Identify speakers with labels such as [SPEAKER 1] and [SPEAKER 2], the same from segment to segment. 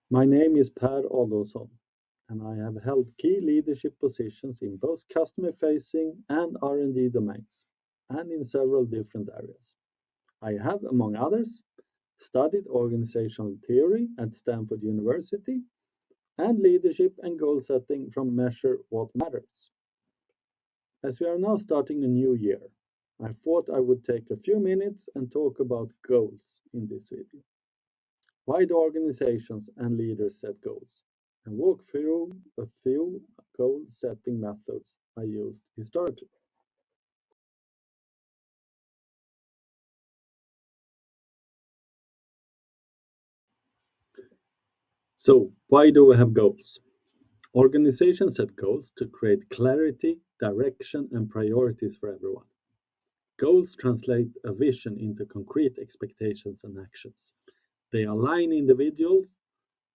[SPEAKER 1] My name is Per Adolfsson, and I have held key leadership positions in both customer-facing and R&D domains, and in several different areas. I have, among others, studied organizational theory at Stanford University and leadership and goal setting from Measure What Matters. As we are now starting a new year, I thought I would take a few minutes and talk about goals in this video. Why do organizations and leaders set goals? And walk through a few goal setting methods I used historically. So, why do we have goals? Organizations set goals to create clarity, direction, and priorities for everyone. Goals translate a vision into concrete expectations and actions. They align individuals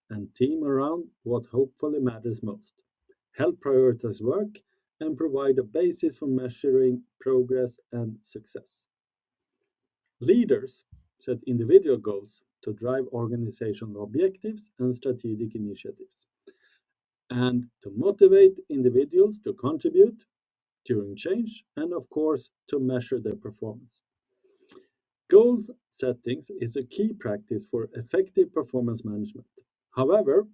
[SPEAKER 1] and team around what hopefully matters most, help prioritize work, and provide a basis for measuring progress and success. Leaders set individual goals to drive organizational objectives and strategic initiatives, and to motivate individuals to contribute during change, and of course, to measure their performance. Goal settings is a key practice for effective performance management. However,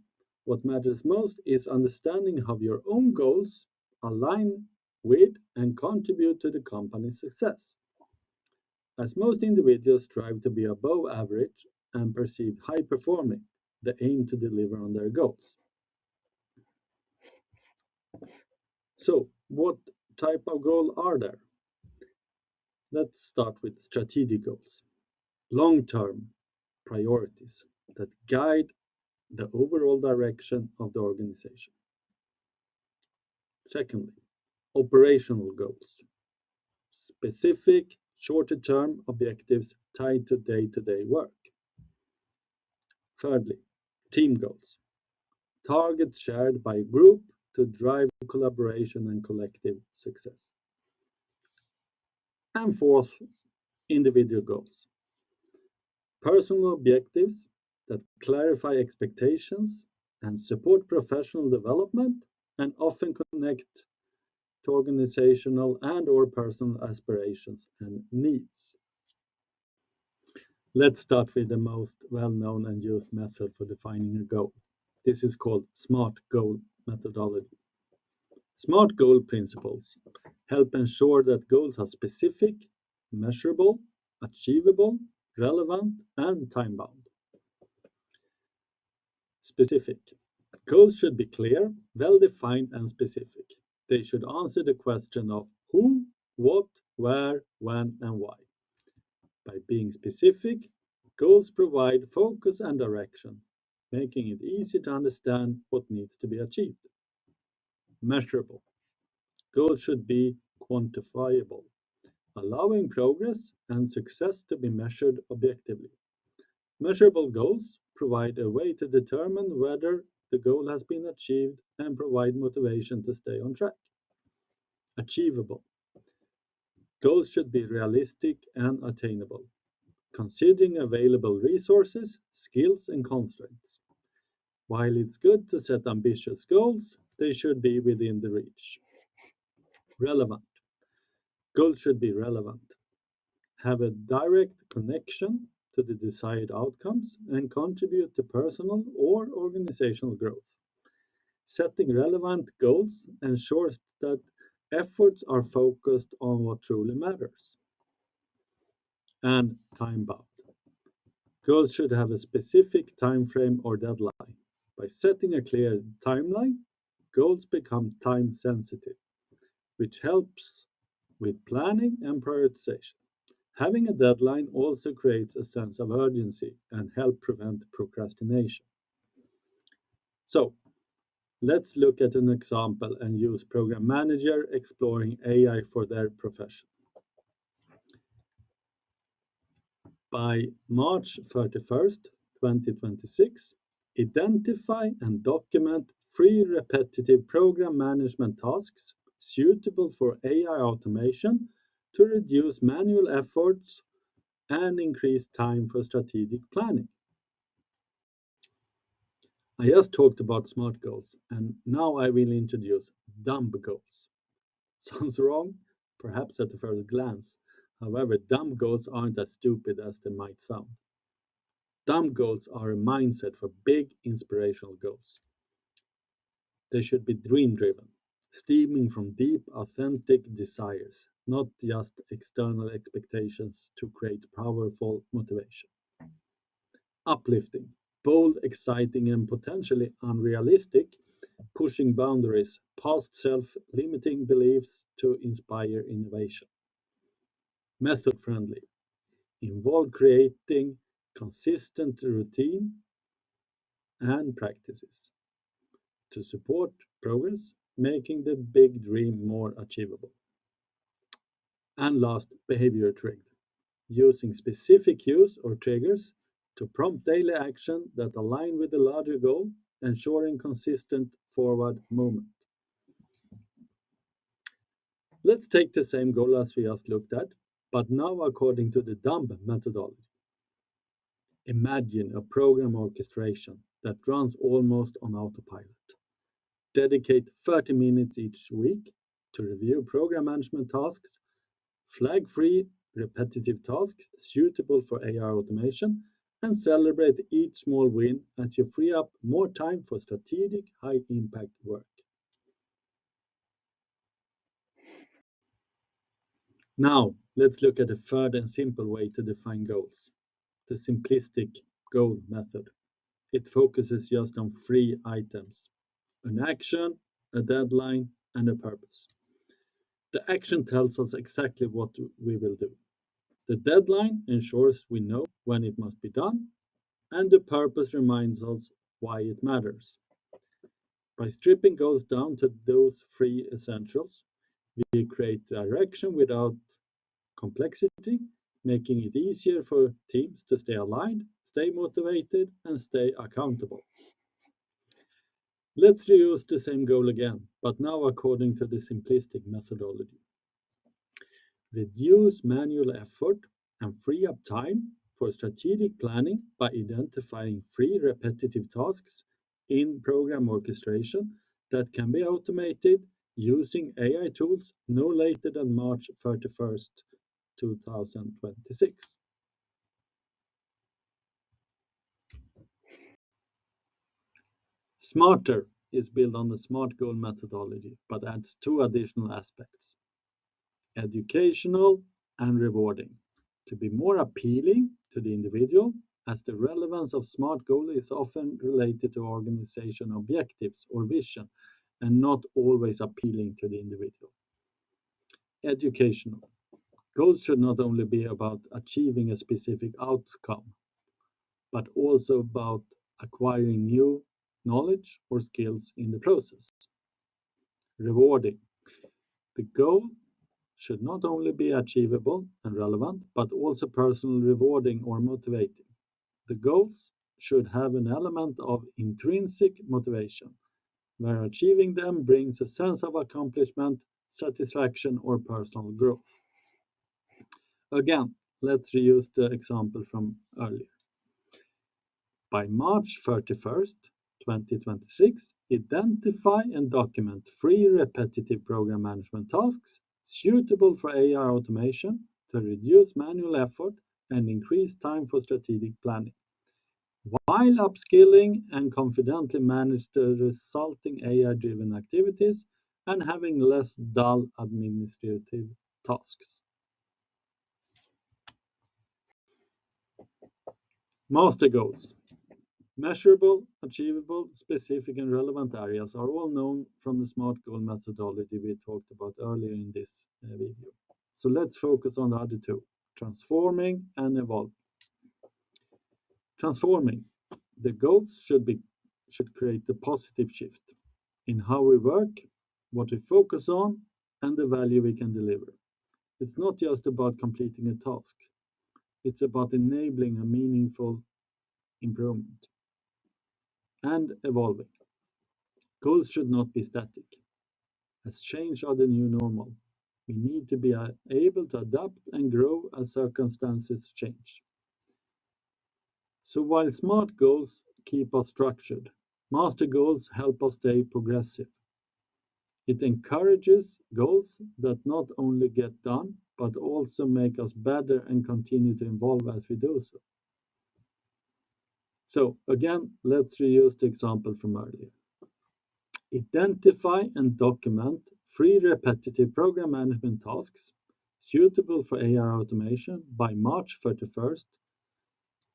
[SPEAKER 1] what matters most is understanding how your own goals align with and contribute to the company's success. As most individuals strive to be above average and perceived high performing, they aim to deliver on their goals. So, what type of goal are there? Let's start with strategic goals, long-term priorities that guide the overall direction of the organization. Secondly, operational goals, specific shorter-term objectives tied to day-to-day work. Thirdly, team goals, targets shared by a group to drive collaboration and collective success. And fourth, individual goals, personal objectives that clarify expectations and support professional development and often connect to organizational and or personal aspirations and needs. Let's start with the most well-known and used method for defining a goal. This is called SMART goal methodology. SMART goal principles help ensure that goals are specific, measurable, achievable, relevant, and time-bound. Specific. Goals should be clear, well-defined, and specific. They should answer the question of who, what, where, when, and why. By being specific, goals provide focus and direction, making it easy to understand what needs to be achieved. Measurable. Goals should be quantifiable, allowing progress and success to be measured objectively. Measurable goals provide a way to determine whether the goal has been achieved and provide motivation to stay on track. Achievable. Goals should be realistic and attainable, considering available resources, skills, and constraints. While it's good to set ambitious goals, they should be within the reach. Relevant. Goals should be relevant, have a direct connection to the desired outcomes, and contribute to personal or organizational growth. Setting relevant goals ensures that efforts are focused on what truly matters. And time-bound. Goals should have a specific time frame or deadline. By setting a clear timeline, goals become time sensitive, which helps with planning and prioritization. Having a deadline also creates a sense of urgency and help prevent procrastination. So, let's look at an example and use Program Manager exploring AI for their profession. By March 31st, 2026, identify and document 3 repetitive program management tasks suitable for AI automation to reduce manual efforts and increase time for strategic planning. I just talked about smart goals, and now I will introduce dumb goals. Sounds wrong? Perhaps at the first glance. However, dumb goals aren't as stupid as they might sound. Dumb goals are a mindset for big inspirational goals. They should be dream driven, stemming from deep, authentic desires, not just external expectations to create powerful motivation. Uplifting, bold, exciting, and potentially unrealistic, pushing boundaries past self limiting beliefs to inspire innovation. Method friendly, involve creating consistent routine and practices to support progress, making the big dream more achievable. And last, behavior trigged, using specific cues or triggers to prompt daily action that align with the larger goal, ensuring consistent forward movement. Let's take the same goal as we just looked at, but now according to the DUMB methodology. Imagine a program orchestration that runs almost on autopilot. Dedicate 30 minutes each week to review program management tasks, flag free repetitive tasks suitable for AI automation, and celebrate each small win as you free up more time for strategic, high impact work. Now, let's look at a third and simple way to define goals, the simplistic goal method. It focuses just on three items: an action, a deadline, and a purpose. The action tells us exactly what we will do. The deadline ensures we know when it must be done, and the purpose reminds us why it matters. By stripping goals down to those three essentials, we create direction without complexity, making it easier for teams to stay aligned, stay motivated, and stay accountable. Let's reuse the same goal again, but now according to the simplistic methodology. Reduce manual effort and free up time for strategic planning by identifying three repetitive tasks in program orchestration that can be automated using AI tools no later than March 31st, 2026. Smarter is built on the SMART goal methodology but adds two additional aspects: educational and rewarding, to be more appealing to the individual, as the relevance of SMART goal is often related to organization objectives or vision and not always appealing to the individual. Educational. Goals should not only be about achieving a specific outcome, but also about acquiring new knowledge or skills in the process. Rewarding. The goal should not only be achievable and relevant, but also personally rewarding or motivating. The goals should have an element of intrinsic motivation, where achieving them brings a sense of accomplishment, satisfaction, or personal growth. Again, let's reuse the example from earlier. By March 31st, 2026, identify and document three repetitive program management tasks suitable for AI automation to reduce manual effort and increase time for strategic planning, while upskilling and confidently manage the resulting AI driven activities and having less dull administrative tasks. Master goals. Measurable, achievable, specific, and relevant areas are all known from the SMART goal methodology we talked about earlier in this video. So let's focus on the other two: transforming and evolving. Transforming. The goals should create a positive shift in how we work, what we focus on, and the value we can deliver. It's not just about completing a task, it's about enabling a meaningful improvement. And evolving. Goals should not be static, as change are the new normal. We need to be able to adapt and grow as circumstances change. So while SMART goals keep us structured, Master goals help us stay progressive. It encourages goals that not only get done, but also make us better and continue to evolve as we do so. So again, let's reuse the example from earlier. Identify and document 3 repetitive program management tasks suitable for AI automation by March 31st,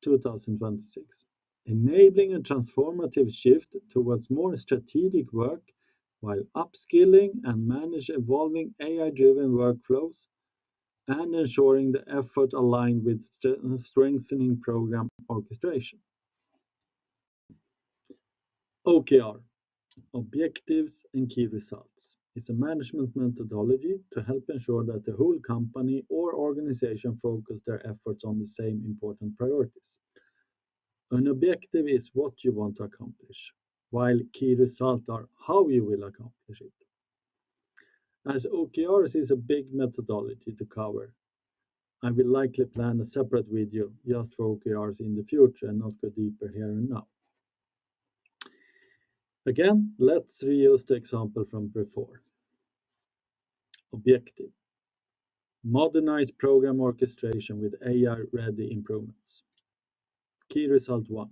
[SPEAKER 1] 2026, enabling a transformative shift towards more strategic work while upskilling and manage evolving AI-driven workflows and ensuring the effort aligned with strengthening program orchestration. OKR, Objectives and Key Results, is a management methodology to help ensure that the whole company or organization focus their efforts on the same important priorities. An objective is what you want to accomplish, while key results are how you will accomplish it. As OKRs is a big methodology to cover, I will likely plan a separate video just for OKRs in the future and not go deeper here and now. Again, let's reuse the example from before. Objective. Modernize program orchestration with AI-ready improvements. Key result 1.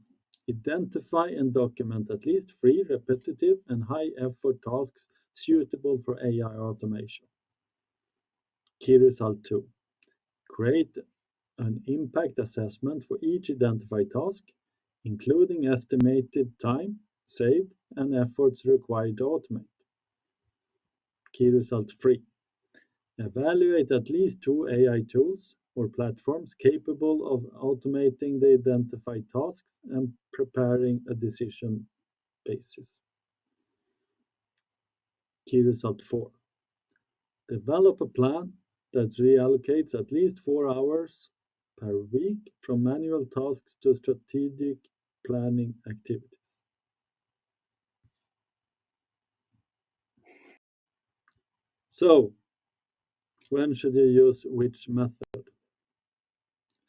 [SPEAKER 1] Identify and document at least 3 repetitive and high-effort tasks suitable for AI automation. Key result 2. Create an impact assessment for each identified task, including estimated time saved and efforts required to automate. Key result 3. Evaluate at least 2 AI tools or platforms capable of automating the identified tasks and preparing a decision basis. Key result 4. Develop a plan that reallocates at least 4 hours per week from manual tasks to strategic planning activities. So, when should you use which method?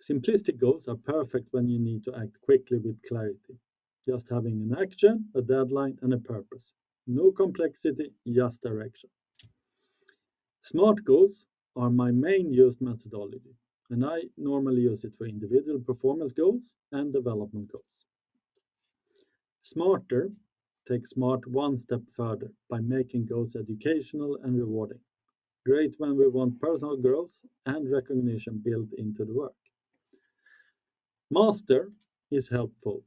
[SPEAKER 1] Simplistic goals are perfect when you need to act quickly with clarity. Just having an action, a deadline, and a purpose. No complexity, just direction. SMART goals are my main used methodology, and I normally use it for individual performance goals and development goals. Smarter takes SMART one step further by making goals educational and rewarding. Great when we want personal growth and recognition built into the work. Master is helpful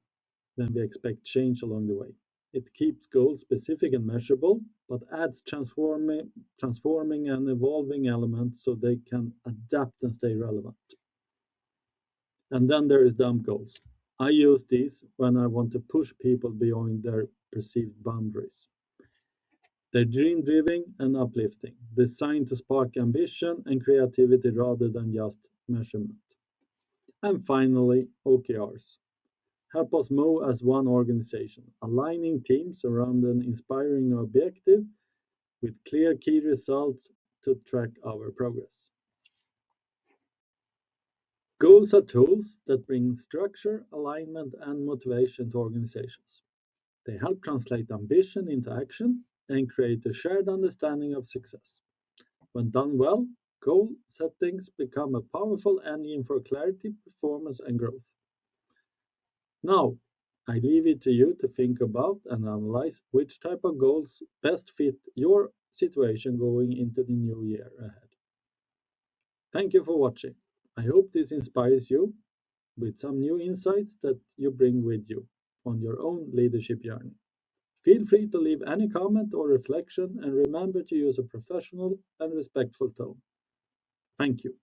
[SPEAKER 1] when we expect change along the way. It keeps goals specific and measurable, but adds transforming and evolving elements so they can adapt and stay relevant. And then there is dumb goals. I use these when I want to push people beyond their perceived boundaries. They're dream-driven and uplifting, designed to spark ambition and creativity rather than just measurement. And finally, OKRs. Help us move as one organization, aligning teams around an inspiring objective with clear key results to track our progress. Goals are tools that bring structure, alignment, and motivation to organizations. They help translate ambition into action and create a shared understanding of success. When done well, goal settings become a powerful engine for clarity, performance, and growth. Now, I leave it to you to think about and analyze which type of goals best fit your situation going into the new year ahead. Thank you for watching. I hope this inspires you with some new insights that you bring with you on your own leadership journey. Feel free to leave any comment or reflection and remember to use a professional and respectful tone. Thank you.